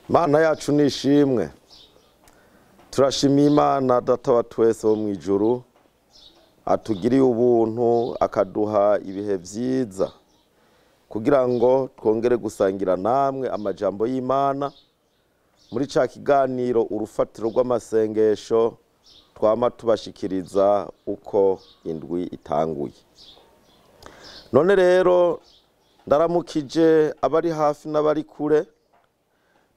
Mana yacu nishimwe. Turashimiye Imana Data wa twese wo mwijuru atugiriye ubuntu akaduha ibihe vyiza kugira ngo twongere gusangira namwe amajambo y'Imana muri ca kiganiro urufatiro rw'amasengesho twama tubashikiriza uko indwi itanguye. None rero ndaramukije abari hafi n'abari kure,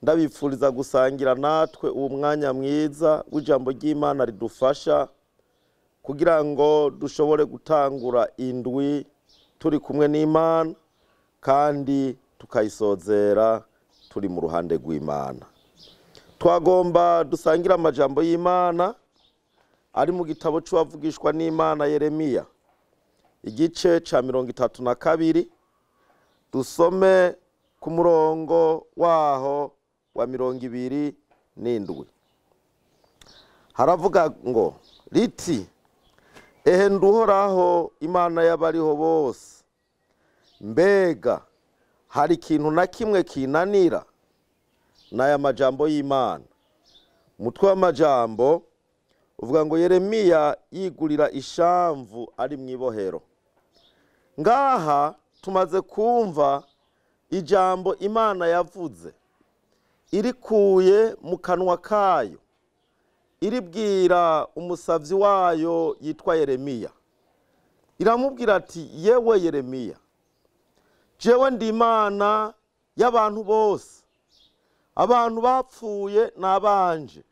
ndabipfuriza gusangira natwe uwo mwanya mwiza w'ijambo ry'Imana ridufasha kugira ngo dushobore gutangura indwi turi kumwe n'Imana kandi tukayisozera turi mu ruhande rw'Imana. Twagomba dusangira amajambo y'Imana ari mu gitabo c'uwavugishwa n'Imana Yeremiya igice ca 32, dusome ku murongo waho wa 27. Haravuga ngo riti, ehe nduhoraho Imana y'abariho bose, mbega hari ikintu na kimwe kinanira? N'aya majambo y'Imana. Umutwe w'amajambo uvuga ngo Yeremiya yigurira ishamvu ari mwibohero. Ngaha tumaze kumva ijambo Imana yavuze irikuye mu kanwa kayo, iribwira umusavyi wayo yitwa Yeremiya. Iramubwira ati, yewe Yeremiya, jewe ndi Imana y'abantu bose, abantu bapfuye n'abanje,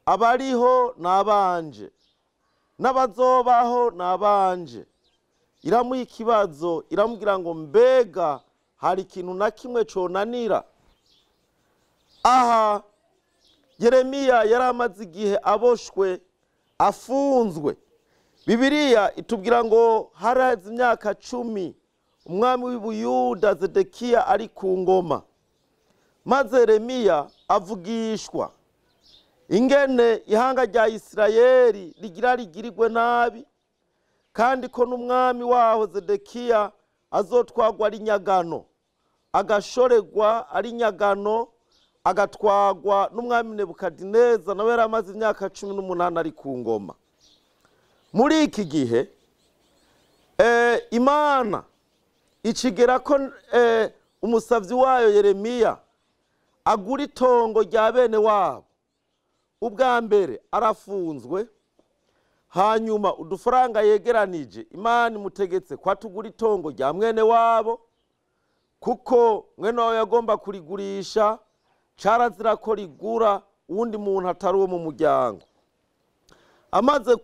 abariho n'abanje, n'abazobaho n'abanje. Iramuha ikibazo, iramubwira ngo mbega hari ikintu na kimwe conanira? Aha Yeremiya yari amaze igihe aboshwe, afunzwe. Bibiliya itubwira ngo haraze imyaka 10 umwami w'Ubuyuda Zedekiya ari ku ngoma, maze Yeremiya avugishwa ingene ihanga rya Isirayeli rigira rigirigwe nabi, kandi ko n'umwami waho Zedekiya azotwagwa ari nyagano, agashoregwa ari nyagano, agatwagwa n'umwami Nebukadineza nawe yaramaze imyaka 18 ari ku ngoma. Muri iki gihe Imana ikigera ko umusavyi wayo Yeremiya agura itongo rya bene wabo. Ubwa mbere arafunzwe, hanyuma udufaranga yegeranije Imana imutegetse ko atugura itongo rya mwene wabo, kuko mwene wabo yagomba kurigurisha, carazira ko rigura uwundi muntu atari uwo mu muryango. Amaze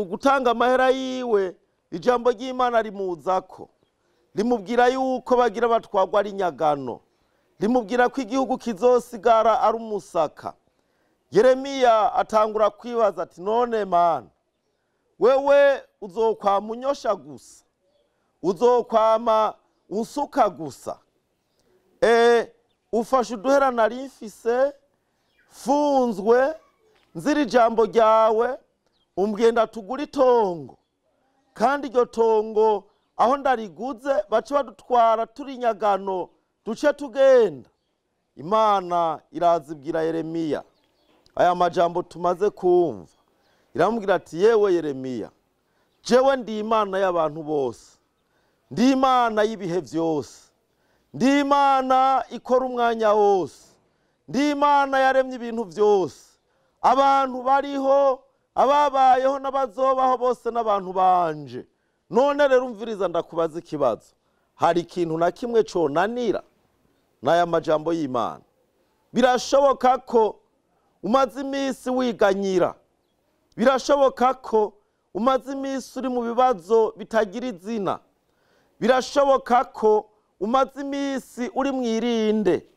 gutanga amahera yiwe, ijambo ry'Imana rimuzako, rimubwira yuko bagira batwagwa ari nyagano, rimubwira ko igihugu kizosigara ari umusaka. Yeremiya atangura kwibaza ati, none Mana, wewe uzokwama unyosha gusa, uzokwama unsuka gusa, ufashe uduhera nari mfise funzwe nzira ijambo ryawe, umbwenda tugura itongo, kandi iryo tongo aho ndariguze bace badutwara turi nyagano duce tugenda. Imana irazibwira Yeremiya aya majambo tumaze kumva, iramubwira ati, yewe Yeremiya, jewe ndi Imana y'abantu bose, ndi Imana y'ibihe vyose, ndi Imana ikora umwanya wose, ndi Imana yaremye ibintu vyose, abantu bariho, ababayeho n'abazobaho bose n'abantu banje. None rero umviriza ndakubaza ikibazo, hari ikintu na kimwe conanira? N'aya majambo y'Imana. Birashoboka ko umaze imisi wiganyira, birashoboka ko umaze imisi uri mu bibazo bitagira izina, birashoboka ko umaze imisi uri mwirinde,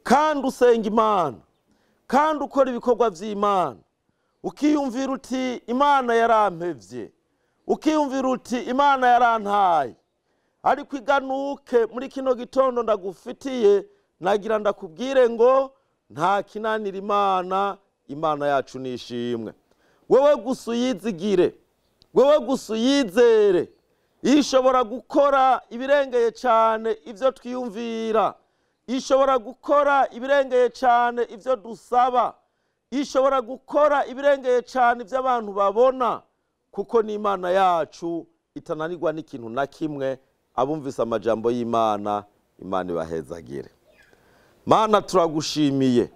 kandi usenga Imana, kandi ukora ibikorwa vy'Imana, ukiyumvira uti Imana yarampevye, ukiyumvira uti Imana yarantaye. Ariko iganuke muri kino gitondo ndagufitiye, nagira ndakubwire ngo nta kinanira Imana. Imana yacu nishimwe. Wewe gusa uyizigire, wewe gusa uyizere, ishobora gukora ibirengeye cyane ivyo twiyumvira, ishobora gukora ibirengeye cyane ibyo dusaba, ishobora gukora ibirengeye cyane ibyo abantu babona, kuko n'Imana yacu itananirwa n'ikintu na kimwe. Abumvise amajambo y'Imana, Imana ibahezagire. Mana, turagushimiye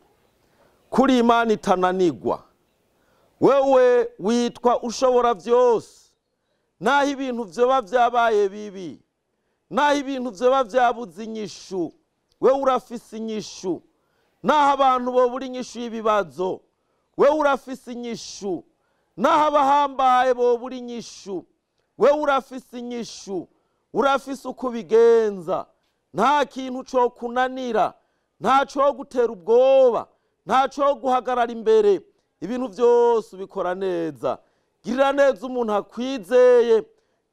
kuri Imana itananirwa. Wewe witwa ushobora byose, naho ibintu vyoba vyabaye bibi, naho ibintu vyoba vyabuze inyishu, wewe urafise inyishu. Naho abantu bobura inyishu y'ibibazo, wewe urafise inyishu. Naho abahambaye bobura inyishu, wewe urafise inyishu. Urafise uko ubigenza. Nta kintu cyo kunanira, nta cyo gutera ubwoba, nta cyo guhagarara imbere. Ibintu byose ubikora neza. Girira neza umuntu akwizeye,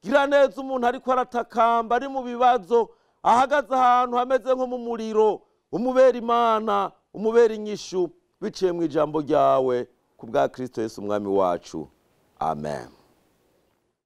girira neza umuntu ariko aratakamba, ari mu bibazo, ahagaze ahantu hameze nko mu muriro. Umubera Imana, umubera inyishu, biciye mu ijambo ryawe, ku bwa Kristo Yesu umwami wacu. Amen.